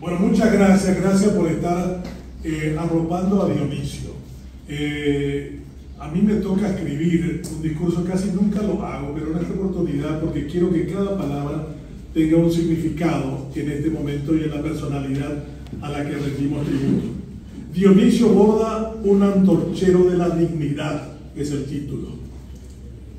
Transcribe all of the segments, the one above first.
Bueno, muchas gracias por estar arropando a Dionisio. A mí me toca escribir un discurso, casi nunca lo hago, pero en esta oportunidad, porque quiero que cada palabra tenga un significado en este momento y en la personalidad a la que rendimos tributo. Dionisio Borda, un antorchero de la dignidad, es el título.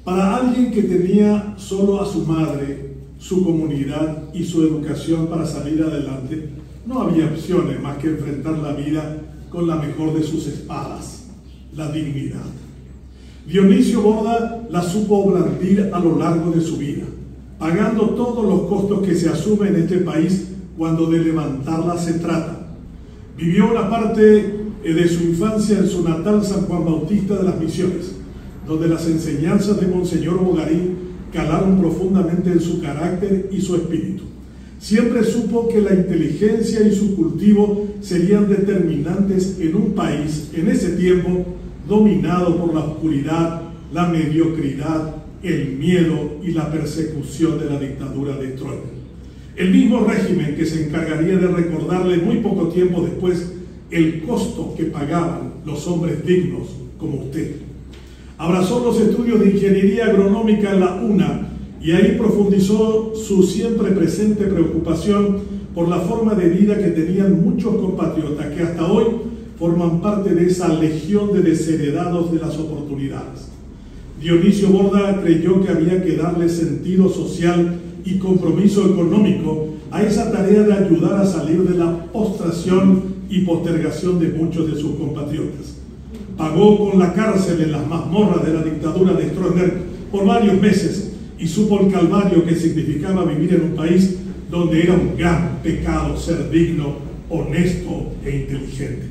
Para alguien que tenía solo a su madre, su comunidad y su educación para salir adelante, no había opciones más que enfrentar la vida con la mejor de sus espadas, la dignidad. Dionisio Borda la supo blandir a lo largo de su vida, pagando todos los costos que se asumen en este país cuando de levantarla se trata. Vivió una parte de su infancia en su natal San Juan Bautista de las Misiones, donde las enseñanzas de Monseñor Bogarín calaron profundamente en su carácter y su espíritu. Siempre supo que la inteligencia y su cultivo serían determinantes en un país, en ese tiempo, dominado por la oscuridad, la mediocridad, el miedo y la persecución de la dictadura de Stroessner. El mismo régimen que se encargaría de recordarle muy poco tiempo después el costo que pagaban los hombres dignos como usted. Abrazó los estudios de ingeniería agronómica en la UNA y ahí profundizó su siempre presente preocupación por la forma de vida que tenían muchos compatriotas que hasta hoy forman parte de esa legión de desheredados de las oportunidades. Dionisio Borda creyó que había que darle sentido social y compromiso económico a esa tarea de ayudar a salir de la postración y postergación de muchos de sus compatriotas. Pagó con la cárcel en las mazmorras de la dictadura de Stroessner por varios meses y supo el calvario que significaba vivir en un país donde era un gran pecado ser digno, honesto e inteligente.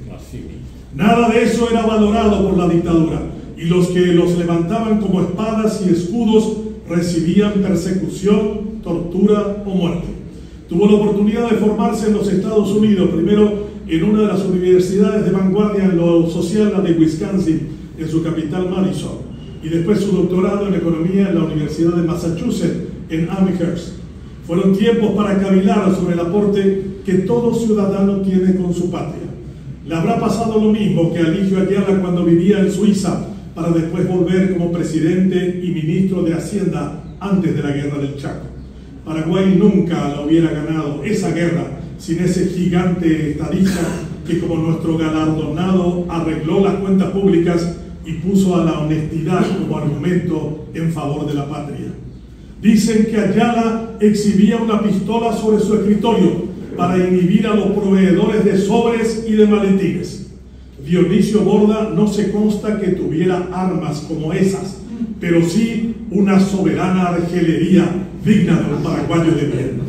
Nada de eso era valorado por la dictadura y los que los levantaban como espadas y escudos recibían persecución, tortura o muerte. Tuvo la oportunidad de formarse en los Estados Unidos, primero en una de las universidades de vanguardia en lo social, la de Wisconsin, en su capital Madison, y después su doctorado en economía en la Universidad de Massachusetts, en Amherst. Fueron tiempos para cavilar sobre el aporte que todo ciudadano tiene con su patria. Le habrá pasado lo mismo que a Eligio Ayala cuando vivía en Suiza, para después volver como presidente y ministro de Hacienda antes de la Guerra del Chaco. Paraguay nunca la hubiera ganado esa guerra sin ese gigante estadista que, como nuestro galardonado, arregló las cuentas públicas y puso a la honestidad como argumento en favor de la patria. Dicen que Ayala exhibía una pistola sobre su escritorio para inhibir a los proveedores de sobres y de maletines. Dionisio Borda no se consta que tuviera armas como esas, pero sí una soberana argelería digna de un paraguayo de bien.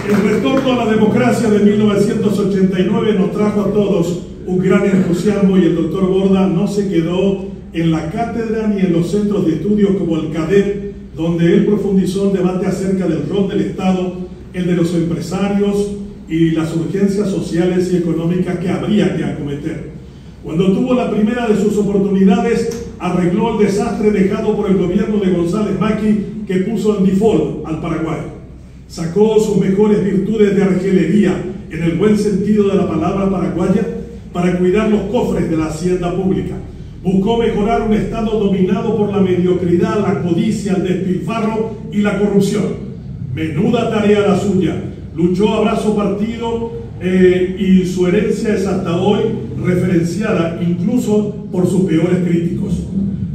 El retorno a la democracia de 1989 nos trajo a todos un gran entusiasmo y el doctor Borda no se quedó en la cátedra ni en los centros de estudios como el CADEP, donde él profundizó en debate acerca del rol del Estado, el de los empresarios y las urgencias sociales y económicas que habría que acometer. Cuando tuvo la primera de sus oportunidades, arregló el desastre dejado por el gobierno de González Macri, que puso en default al Paraguay. Sacó sus mejores virtudes de argelería, en el buen sentido de la palabra paraguaya, para cuidar los cofres de la hacienda pública. Buscó mejorar un Estado dominado por la mediocridad, la codicia, el despilfarro y la corrupción. Menuda tarea la suya. Luchó a brazo partido y su herencia es hasta hoy referenciada incluso por sus peores críticos.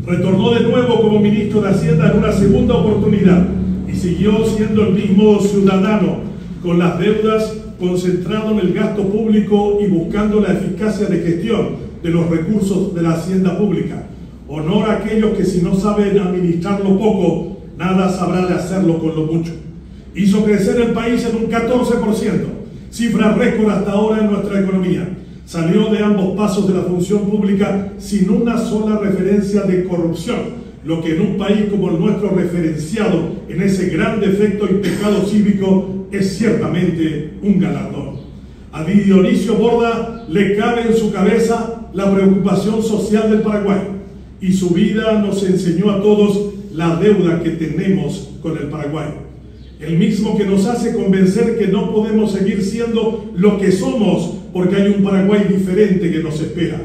Retornó de nuevo como ministro de Hacienda en una segunda oportunidad y siguió siendo el mismo ciudadano, con las deudas, concentrado en el gasto público y buscando la eficacia de gestión de los recursos de la hacienda pública. Honor a aquellos que, si no saben administrar lo poco, nada sabrá de hacerlo con lo mucho. Hizo crecer el país en un 14%, cifra récord hasta ahora en nuestra economía. Salió de ambos pasos de la función pública sin una sola referencia de corrupción, lo que en un país como el nuestro, referenciado en ese gran defecto y pecado cívico, es ciertamente un galardón. A Dionisio Borda le cabe en su cabeza la preocupación social del Paraguay. y su vida nos enseñó a todos la deuda que tenemos con el Paraguay. El mismo que nos hace convencer que no podemos seguir siendo lo que somos porque hay un Paraguay diferente que nos espera.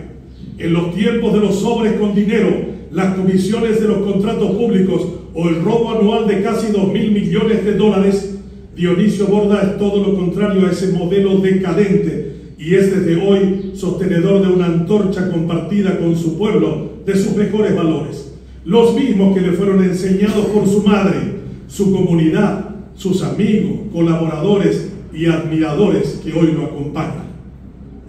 En los tiempos de los sobres con dinero, las comisiones de los contratos públicos o el robo anual de casi 2.000 millones de dólares, Dionisio Borda es todo lo contrario a ese modelo decadente y es desde hoy sostenedor de una antorcha compartida con su pueblo de sus mejores valores, los mismos que le fueron enseñados por su madre, su comunidad, sus amigos, colaboradores y admiradores que hoy lo acompañan.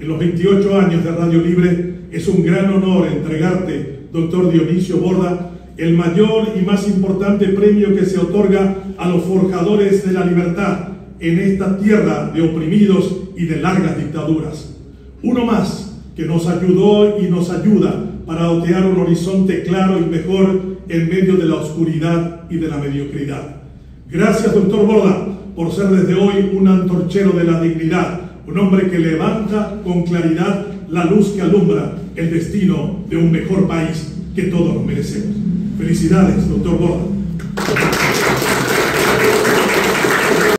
En los 28 años de Radio Libre es un gran honor entregarte, doctor Dionisio Borda, el mayor y más importante premio que se otorga a los forjadores de la libertad en esta tierra de oprimidos y de largas dictaduras. Uno más que nos ayudó y nos ayuda para otear un horizonte claro y mejor en medio de la oscuridad y de la mediocridad. Gracias, doctor Borda, por ser desde hoy un antorchero de la dignidad, un hombre que levanta con claridad la luz que alumbra el destino de un mejor país que todos nos merecemos. Felicidades, doctor Borda.